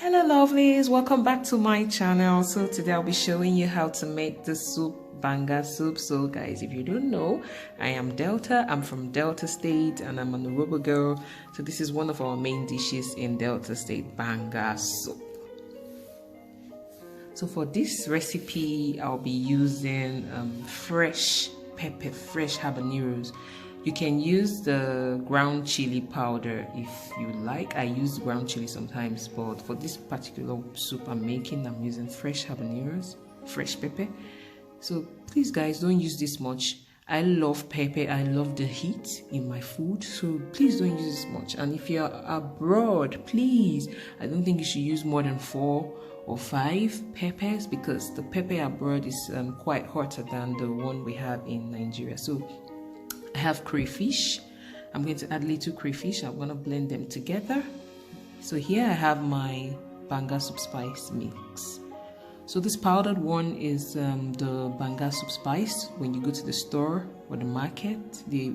Hello lovelies, welcome back to my channel. So today I'll be showing you how to make the soup, Banga soup. So guys, if you don't know, I am Delta. I'm from Delta State and I'm an Yoruba girl. So this is one of our main dishes in Delta State, Banga soup. So for this recipe, I'll be using fresh pepper, fresh habaneros. You can use the ground chili powder if you like. I use ground chili sometimes, but for this particular soup I'm making, I'm using fresh habaneros, fresh pepper. So please guys, don't use this much. I love pepper, I love the heat in my food, so please don't use this much. And if you're abroad, please, I don't think you should use more than 4 or 5 peppers, because the pepper abroad is quite hotter than the one we have in Nigeria. So I have crayfish. I'm going to add little crayfish. I'm going to blend them together. So here I have my Banga soup spice mix. So this powdered one is the Banga soup spice. When you go to the store or the market, they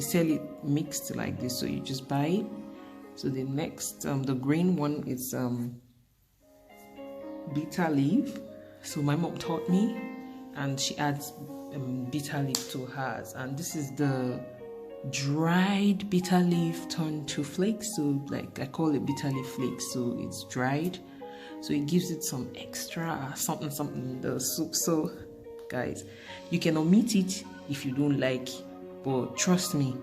sell it mixed like this, so you just buy it. So the next, the green one is bitterleaf. So my mom taught me, and she adds bitter leaf to hers, and this is the dried bitter leaf turned to flakes. So like I call it bitter leaf flakes, so it's dried, so it gives it some extra something in the soup. So guys, you can omit it if you don't like, but trust me,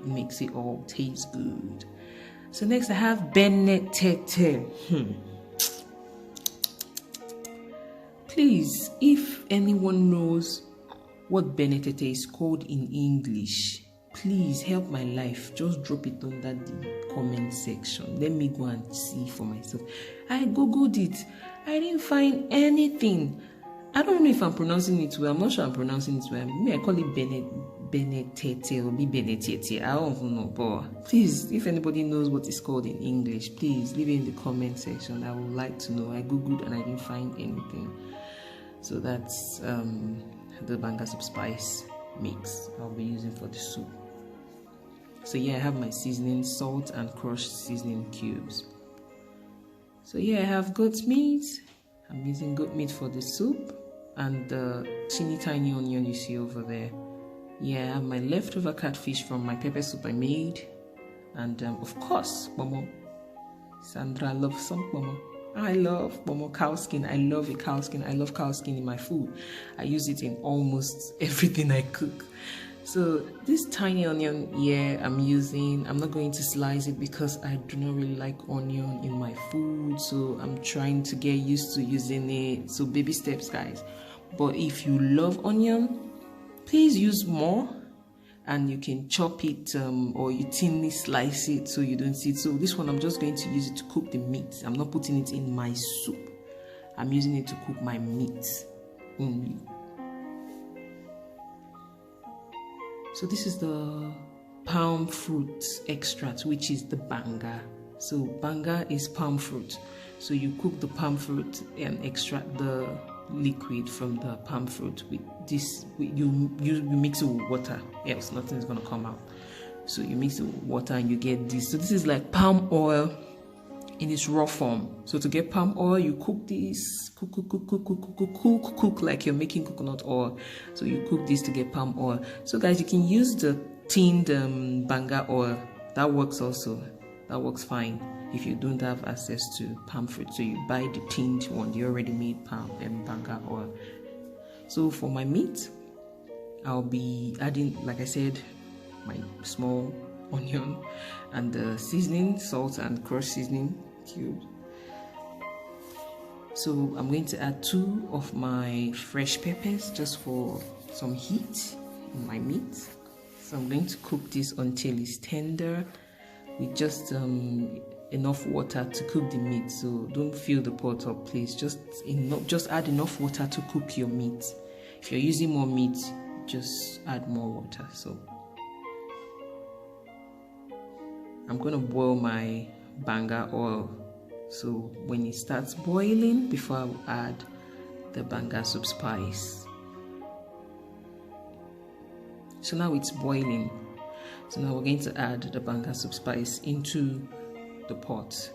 it makes it all taste good. So next I have benetete. Please, if anyone knows what benetete is called in English, please help my life. Just drop it under the comment section. Let me go and see for myself. I googled it. I didn't find anything. I don't know if I'm pronouncing it well. I'm not sure I'm pronouncing it well. Maybe I call it benetete or benetete. I don't know. But please, if anybody knows what it's called in English, please leave it in the comment section. I would like to know. I googled and I didn't find anything. So that's the Banga soup spice mix I'll be using for the soup. So yeah, I have my seasoning, salt and crushed seasoning cubes. So yeah, I have goat meat. I'm using goat meat for the soup, and the teeny tiny onion you see over there. Yeah, I have my leftover catfish from my pepper soup I made, and of course kpomo. Sandra loves some kpomo. I love kpomo, cow skin. I love a cow skin. I love cow skin in my food. I use it in almost everything I cook. So this tiny onion here I'm using, I'm not going to slice it because I do not really like onion in my food. So I'm trying to get used to using it. So baby steps, guys. But if you love onion, please use more. And you can chop it or you thinly slice it so you don't see it. So this one I'm just going to use it to cook the meat. I'm not putting it in my soup. I'm using it to cook my meat only. So this is the palm fruit extract, which is the Banga. So Banga is palm fruit. So you cook the palm fruit and extract the liquid from the palm fruit with this. You mix it with water, else nothing is going to come out. So you mix it with water and you get this. So this is like palm oil in its raw form. So to get palm oil, you cook this, cook like you're making coconut oil. So you cook this to get palm oil. So guys, you can use the tinned Banga oil. That works also. That works fine if you don't have access to palm fruit. So you buy the tinned one, the already made palm and Banga oil. So for my meat, I'll be adding, like I said, my small onion and the seasoning, salt and crushed seasoning cubes. So I'm going to add 2 of my fresh peppers just for some heat in my meat. So I'm going to cook this until it's tender with just enough water to cook the meat. So don't fill the pot up, please. Just add enough water to cook your meat. If you're using more meat, just add more water. So I'm gonna boil my Banga oil. So when it starts boiling, before I will add the Banga soup spice. So now it's boiling. So now we're going to add the Banga soup spice into the pot.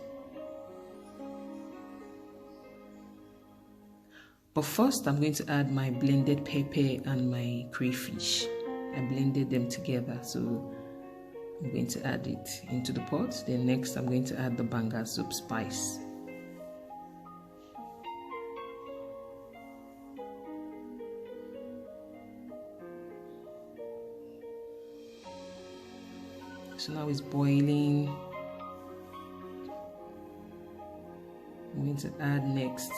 But first, I'm going to add my blended pepper and my crayfish. I blended them together, so I'm going to add it into the pot. Then next, I'm going to add the Banga soup spice. So now it's boiling. I'm going to add next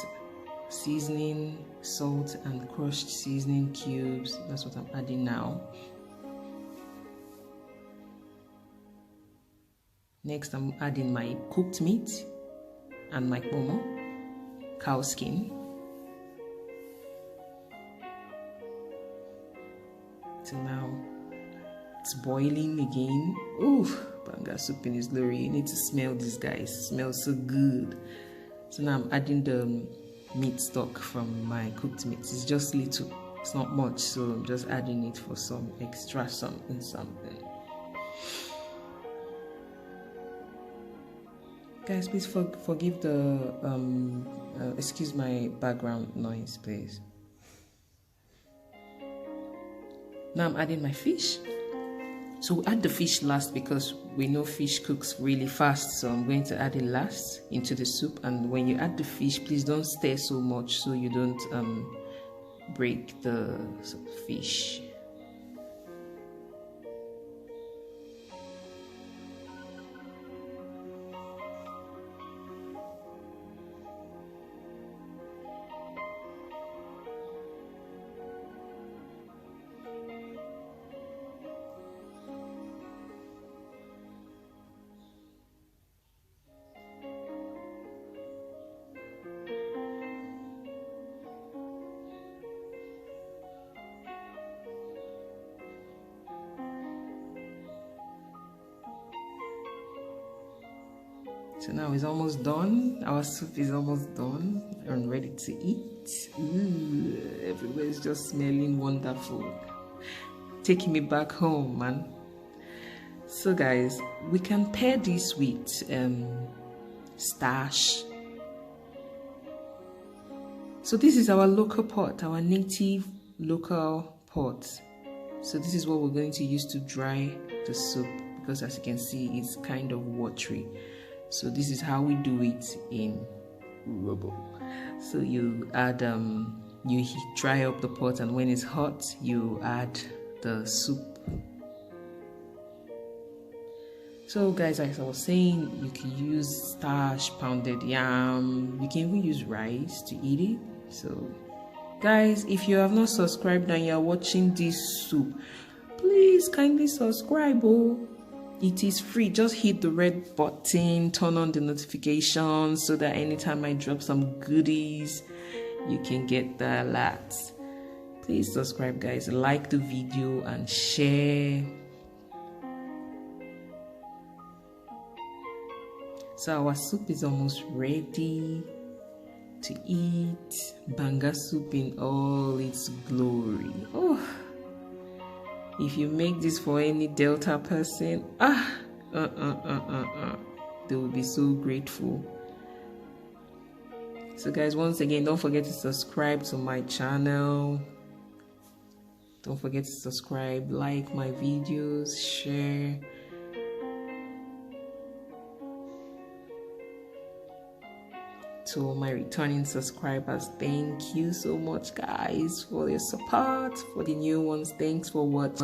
seasoning, salt and crushed seasoning cubes. That's what I'm adding now. Next, I'm adding my cooked meat and my kpomo, cow skin. So now it's boiling again. Ooh, Banga soup in its glory. You need to smell this, guys. It smells so good. So now I'm adding the meat stock from my cooked meat. It's just little. It's not much, so I'm just adding it for some extra something. Guys, please forgive the excuse my background noise, please. Now I'm adding my fish. So we add the fish last because we know fish cooks really fast. So I'm going to add it last into the soup. And when you add the fish, please don't stir so much so you don't break the fish. So now it's almost done. Our soup is almost done and ready to eat. Ooh, everywhere is just smelling wonderful. Taking me back home, man. So guys, we can pair this with starch. So this is our local pot, our native local pot. So this is what we're going to use to dry the soup, because as you can see, it's kind of watery. So this is how we do it in Robo. So you add you dry up the pot, and when it's hot, you add the soup. So guys, as I was saying, you can use starch, pounded yam, you can even use rice to eat it. So guys, if you have not subscribed and you're watching this soup, please kindly subscribe. It is free. Just hit the red button, turn on the notifications so that anytime I drop some goodies, you can get the alerts. Please subscribe, guys. Like the video and share. So our soup is almost ready to eat. Banga soup in all its glory. Oh, if you make this for any Delta person, they will be so grateful. So guys, once again, don't forget to subscribe to my channel. Don't forget to subscribe, like my videos, share. To my returning subscribers, thank you so much, guys, for your support. For the new ones, thanks for what